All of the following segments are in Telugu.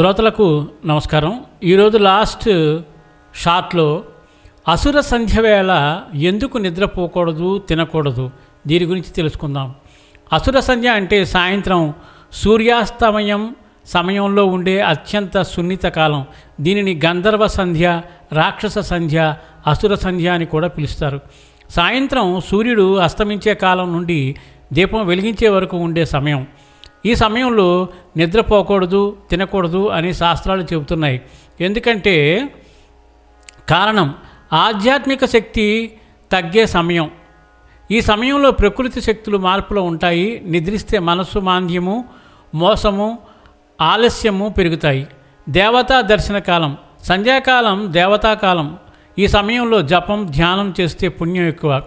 శ్రోతలకు నమస్కారం. ఈరోజు లాస్ట్ షాట్లో అసుర సంధ్య వేళ ఎందుకు నిద్రపోకూడదు, తినకూడదు దీని గురించి తెలుసుకుందాం. అసుర సంధ్య అంటే సాయంత్రం సూర్యాస్తమయం సమయంలో ఉండే అత్యంత సున్నిత కాలం. దీనిని గంధర్వ సంధ్య, రాక్షస సంధ్య, అసుర సంధ్య అని కూడా పిలుస్తారు. సాయంత్రం సూర్యుడు అస్తమించే కాలం నుండి దీపం వెలిగించే వరకు ఉండే సమయం. ఈ సమయంలో నిద్రపోకూడదు, తినకూడదు అని శాస్త్రాలు చెబుతున్నాయి. ఎందుకంటే కారణం ఆధ్యాత్మిక శక్తి తగ్గే సమయం. ఈ సమయంలో ప్రకృతి శక్తులు మార్పులో ఉంటాయి. నిద్రిస్తే మనస్సు మాంద్యము, మోసము, ఆలస్యము పెరుగుతాయి. దేవతా దర్శన కాలం, సంధ్యాకాలం దేవతాకాలం. ఈ సమయంలో జపం, ధ్యానం చేస్తే పుణ్యం ఎక్కువ.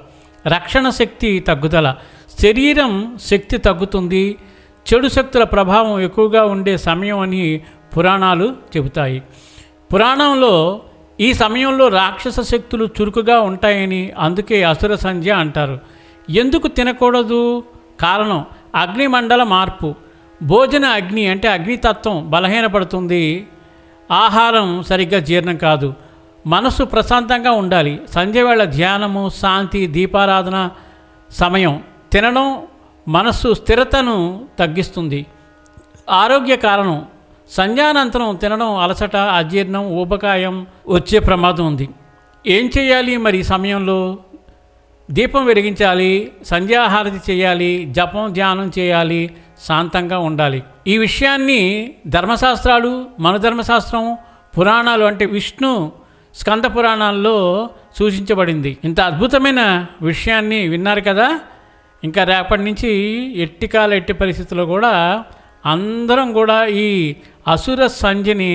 రక్షణ శక్తి తగ్గుదల, శరీరం శక్తి తగ్గుతుంది. చెడు శక్తుల ప్రభావం ఎక్కువగా ఉండే సమయం అని పురాణాలు చెబుతాయి. పురాణంలో ఈ సమయంలో రాక్షస శక్తులు చురుకుగా ఉంటాయని, అందుకే అసుర సంధ్య అంటారు. ఎందుకు తినకూడదు? కారణం అగ్నిమండల మార్పు. భోజన అగ్ని అంటే అగ్నితత్వం బలహీనపడుతుంది. ఆహారం సరిగ్గా జీర్ణం కాదు. మనసు ప్రశాంతంగా ఉండాలి. సంధ్యవేళ ధ్యానము, శాంతి, దీపారాధన సమయం. తినడం మనస్సు స్థిరతను తగ్గిస్తుంది. ఆరోగ్య కారణం సంధ్యానంతరం తినడం అలసట, అజీర్ణం, ఊబకాయం వచ్చే ప్రమాదం ఉంది. ఏం చేయాలి మరి ఈ సమయంలో? దీపం వెలిగించాలి, సంధ్యాహారతి చేయాలి, జపం, ధ్యానం చేయాలి, శాంతంగా ఉండాలి. ఈ విషయాన్ని ధర్మశాస్త్రాలు, మనధర్మశాస్త్రం, పురాణాలు అంటే విష్ణు స్కంద పురాణాల్లో సూచించబడింది. ఇంత అద్భుతమైన విషయాన్ని విన్నారు కదా. ఇంకా రేపటి నుంచి ఎట్టి పరిస్థితుల్లో కూడా అందరం కూడా ఈ అసుర సంధ్యని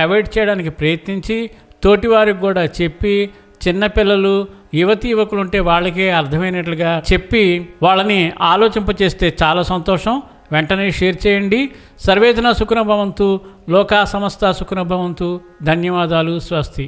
అవాయిడ్ చేయడానికి ప్రయత్నించి, తోటివారికి కూడా చెప్పి, చిన్నపిల్లలు, యువకులు ఉంటే వాళ్ళకే అర్థమైనట్లుగా చెప్పి వాళ్ళని ఆలోచింపచేస్తే చాలా సంతోషం. వెంటనే షేర్ చేయండి. సర్వేజన సుఖినో భవంతు, లోకా సమస్త సుఖినో భవంతు. ధన్యవాదాలు. స్వస్తి.